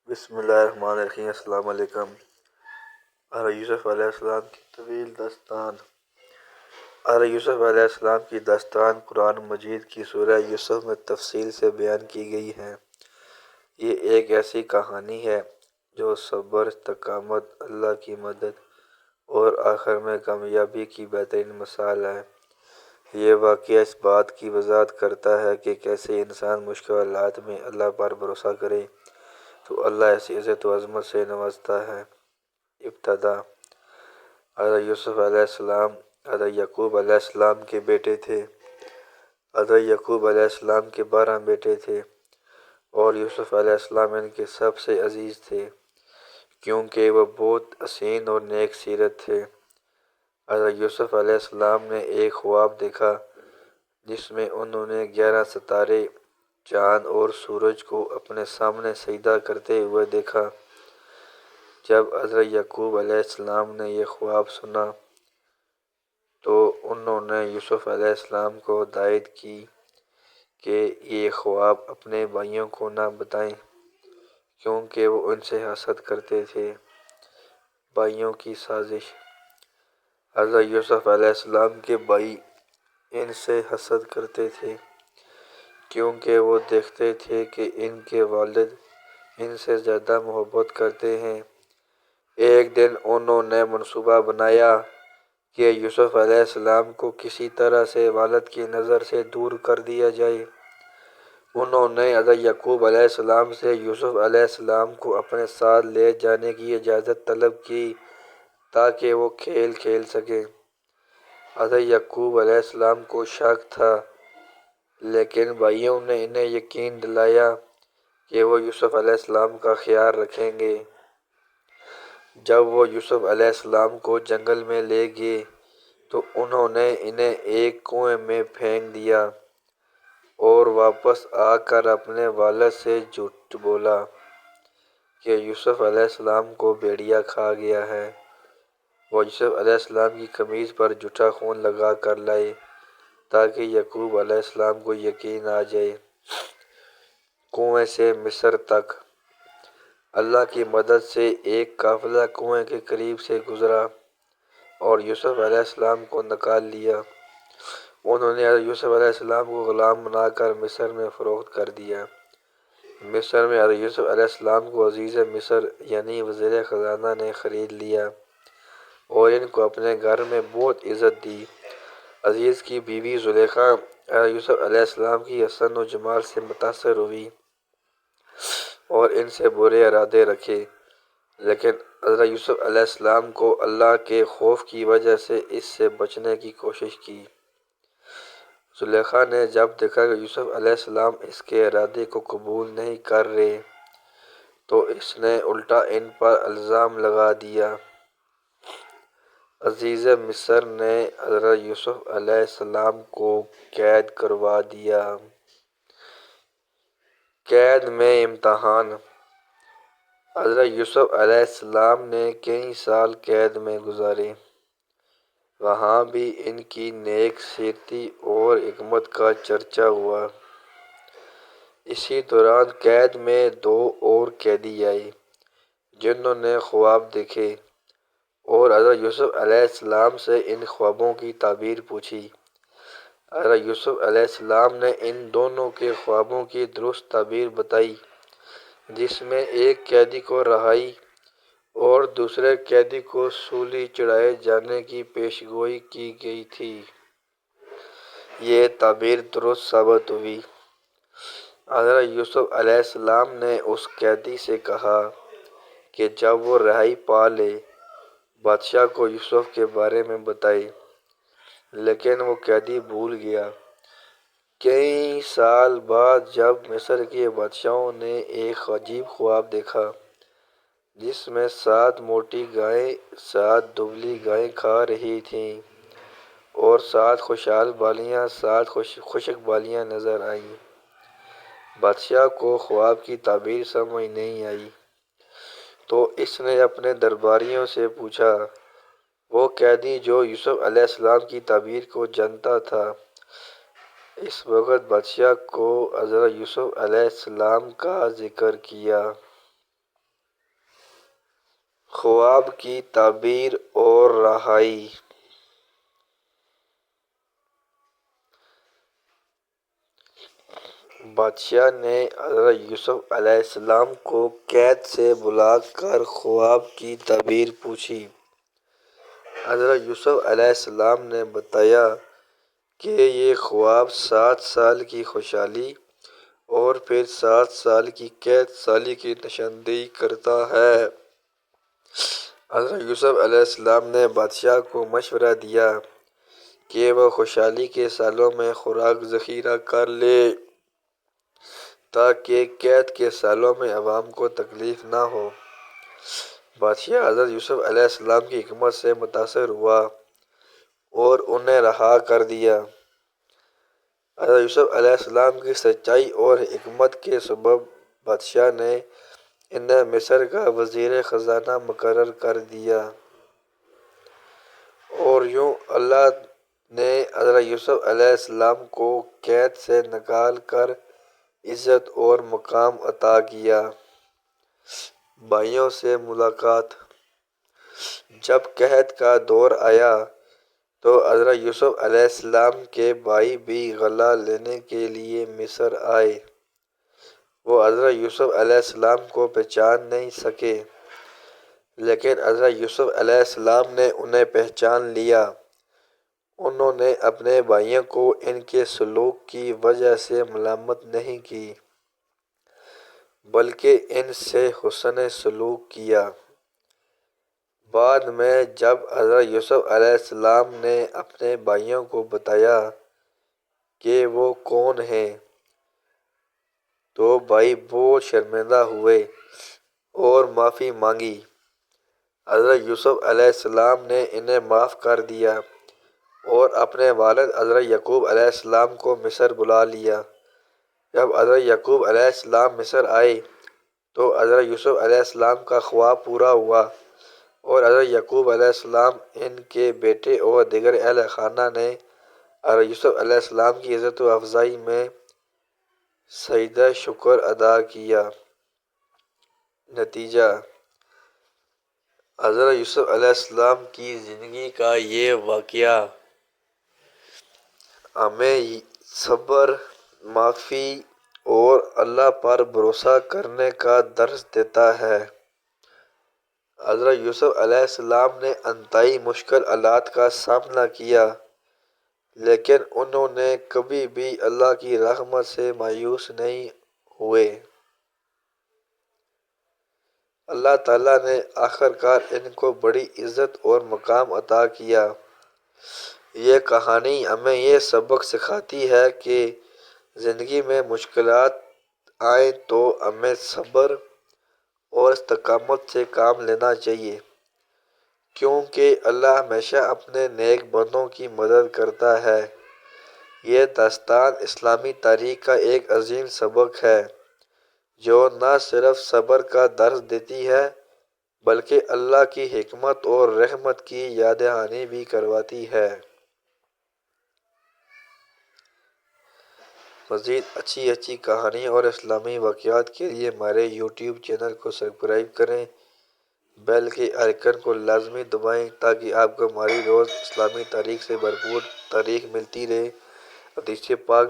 بسم اللہ الرحمن الرحیم۔ السلام علیکم۔ حضرت یوسف علیہ السلام کی طویل داستان۔ حضرت یوسف علیہ السلام کی داستان قرآن مجید کی سورہ یوسف میں تفصیل سے بیان کی گئی ہے۔ یہ ایک ایسی کہانی ہے جو صبر، استقامت، اللہ کی مدد اور آخر میں کامیابی کی بہترین مثال ہے۔ یہ واقعہ اس بات کی وضاحت کرتا ہے کہ کیسے انسان مشکل حالات میں اللہ پر بھروسہ کرے تو اللہ ایسی عزت و عظمت سے نوازتا ہے۔ ابتدا حضرت یوسف علیہ السلام حضرت یعقوب علیہ السلام کے بیٹے تھے۔ حضرت یعقوب علیہ السلام کے 12 بیٹے تھے اور یوسف علیہ السلام ان کے سب سے عزیز تھے کیونکہ وہ بہت حسین اور نیک سیرت تھے۔ حضرت یوسف علیہ السلام نے ایک خواب دیکھا جس میں انہوں نے 11 ستارے، چاند اور سورج کو اپنے سامنے سجدہ کرتے ہوئے دیکھا۔ جب حضرت یعقوب علیہ السلام نے یہ خواب سنا تو انہوں نے یوسف علیہ السلام کو ہدایت کی کہ یہ خواب اپنے بھائیوں کو نہ بتائیں کیونکہ وہ ان سے حسد کرتے تھے۔ بھائیوں کی سازش۔ حضرت یوسف علیہ السلام کے بھائی ان سے حسد کرتے تھے کیونکہ وہ دیکھتے تھے کہ ان کے والد ان سے زیادہ محبت کرتے ہیں۔ ایک دن انہوں نے منصوبہ بنایا کہ یوسف علیہ السلام کو کسی طرح سے والد کی نظر سے دور کر دیا جائے۔ انہوں نے حضرت یعقوب علیہ السلام سے یوسف علیہ السلام کو اپنے ساتھ لے جانے کی اجازت طلب کی تاکہ وہ کھیل کھیل سکیں۔ حضرت یعقوب علیہ السلام کو شک تھا لیکن بھائیوں نے انہیں یقین دلایا کہ وہ یوسف علیہ السلام کا خیال رکھیں گے۔ جب وہ یوسف علیہ السلام کو جنگل میں لے گئے تو انہوں نے انہیں ایک کنویں میں پھینک دیا اور واپس آ کر اپنے والد سے جھوٹ بولا کہ یوسف علیہ السلام کو بھیڑیا کھا گیا ہے۔ وہ یوسف علیہ السلام کی قمیض پر جھوٹا خون لگا کر لائے تاکہ یعقوب علیہ السلام کو یقین آ جائے۔ کنویں سے مصر تک۔ اللہ کی مدد سے ایک قافلہ کنویں کے قریب سے گزرا اور یوسف علیہ السلام کو نکال لیا۔ انہوں نے حضرت یوسف علیہ السلام کو غلام بنا کر مصر میں فروخت کر دیا۔ مصر میں حضرت یوسف علیہ السلام کو عزیز مصر یعنی وزیر خزانہ نے خرید لیا اور ان کو اپنے گھر میں بہت عزت دی۔ عزیز کی بیوی زلیخا حضرت یوسف علیہ السلام کی حسن و جمال سے متاثر ہوئی اور ان سے برے ارادے رکھے لیکن حضرت یوسف علیہ السلام کو اللہ کے خوف کی وجہ سے اس سے بچنے کی کوشش کی۔ زلیخا نے جب دیکھا کہ یوسف علیہ السلام اس کے ارادے کو قبول نہیں کر رہے تو اس نے الٹا ان پر الزام لگا دیا۔ عزیز مصر نے حضرت یوسف علیہ السلام کو قید کروا دیا۔ قید میں امتحان۔ حضرت یوسف علیہ السلام نے کئی سال قید میں گزارے۔ وہاں بھی ان کی نیک سیرتی اور حکمت کا چرچا ہوا۔ اسی دوران قید میں 2 اور قیدی آئے جنہوں نے خواب دیکھے اور حضرت یوسف علیہ السلام سے ان خوابوں کی تعبیر پوچھی۔ حضرت یوسف علیہ السلام نے ان دونوں کے خوابوں کی درست تعبیر بتائی جس میں ایک قیدی کو رہائی اور دوسرے قیدی کو سولی چڑھائے جانے کی پیشگوئی کی گئی تھی۔ یہ تعبیر درست ثابت ہوئی۔ حضرت یوسف علیہ السلام نے اس قیدی سے کہا کہ جب وہ رہائی پا لے بادشاہ کو یوسف کے بارے میں بتائے لیکن وہ قیدی بھول گیا۔ کئی سال بعد جب مصر کے بادشاہوں نے ایک عجیب خواب دیکھا جس میں 7 موٹی گائیں 7 دبلی گائیں کھا رہی تھیں اور 7 خوشحال بالیاں 7 خشک بالیاں نظر آئیں۔ بادشاہ کو خواب کی تعبیر سمجھ نہیں آئی تو اس نے اپنے درباریوں سے پوچھا۔ وہ قیدی جو یوسف علیہ السلام کی تعبیر کو جانتا تھا اس وقت بادشاہ کو حضرت یوسف علیہ السلام کا ذکر کیا۔ خواب کی تعبیر اور رہائی۔ بادشاہ نے حضرت یوسف علیہ السلام کو قید سے بلا کر خواب کی تعبیر پوچھی۔ حضرت یوسف علیہ السلام نے بتایا کہ یہ خواب 7 سال کی خوشحالی اور پھر 7 سال کی قید سالی کی نشاندہی کرتا ہے۔ حضرت یوسف علیہ السلام نے بادشاہ کو مشورہ دیا کہ وہ خوشحالی کے سالوں میں خوراک ذخیرہ کر لے تاکہ قید کے سالوں میں عوام کو تکلیف نہ ہو۔ بادشاہ حضرت یوسف علیہ السلام کی حکمت سے متاثر ہوا اور انہیں رہا کر دیا۔ حضرت یوسف علیہ السلام کی سچائی اور حکمت کے سبب بادشاہ نے انہیں مصر کا وزیر خزانہ مقرر کر دیا۔ اور یوں اللہ نے حضرت یوسف علیہ السلام کو قید سے نکال کر عزت اور مقام عطا کیا۔ بھائیوں سے ملاقات۔ جب قحط کا دور آیا تو حضرت یوسف علیہ السلام کے بھائی بھی غلہ لینے کے لیے مصر آئے۔ وہ حضرت یوسف علیہ السلام کو پہچان نہیں سکے، لیکن حضرت یوسف علیہ السلام نے انہیں پہچان لیا۔ انہوں نے اپنے بھائیوں کو ان کے سلوک کی وجہ سے ملامت نہیں کی، بلکہ ان سے حسن سلوک کیا۔ بعد میں جب حضرت یوسف علیہ السلام نے اپنے بھائیوں کو بتایا کہ وہ کون ہیں تو بھائی بہت شرمندہ ہوئے اور معافی مانگی۔ حضرت یوسف علیہ السلام نے انہیں معاف کر دیا اور اپنے والد حضرت یعقوب علیہ السلام کو مصر بلا لیا۔ جب حضرت یعقوب علیہ السلام مصر آئے تو حضرت یوسف علیہ السلام کا خواب پورا ہوا اور حضرت یعقوب علیہ السلام، ان کے بیٹے اور دیگر اہل خانہ نے حضرت یوسف علیہ السلام کی عزت و افزائی میں سجدہ شکر ادا کیا۔ نتیجہ: حضرت یوسف علیہ السلام کی زندگی کا یہ واقعہ ہمیں صبر، معافی اور اللہ پر بھروسہ کرنے کا درس دیتا ہے۔ حضرت یوسف علیہ السلام نے انتہائی مشکل حالات کا سامنا کیا، لیکن انہوں نے کبھی بھی اللہ کی رحمت سے مایوس نہیں ہوئے۔ اللہ تعالیٰ نے آخرکار ان کو بڑی عزت اور مقام عطا کیا۔ یہ کہانی ہمیں یہ سبق سکھاتی ہے کہ زندگی میں مشکلات آئیں تو ہمیں صبر اور استقامت سے کام لینا چاہیے، کیونکہ اللہ ہمیشہ اپنے نیک بندوں کی مدد کرتا ہے۔ یہ داستان اسلامی تاریخ کا ایک عظیم سبق ہے جو نہ صرف صبر کا درس دیتی ہے بلکہ اللہ کی حکمت اور رحمت کی یاد دہانی بھی کرواتی ہے۔ مزید اچھی کہانیوں اور اسلامی واقعات کے لیے ہمارے یوٹیوب چینل کو سبسکرائب کریں، بیل کے آئیکن کو لازمی دبائیں تاکہ آپ کو ہماری روز اسلامی تاریخ سے بھرپور تاریخ ملتی رہے۔ حدیث پاک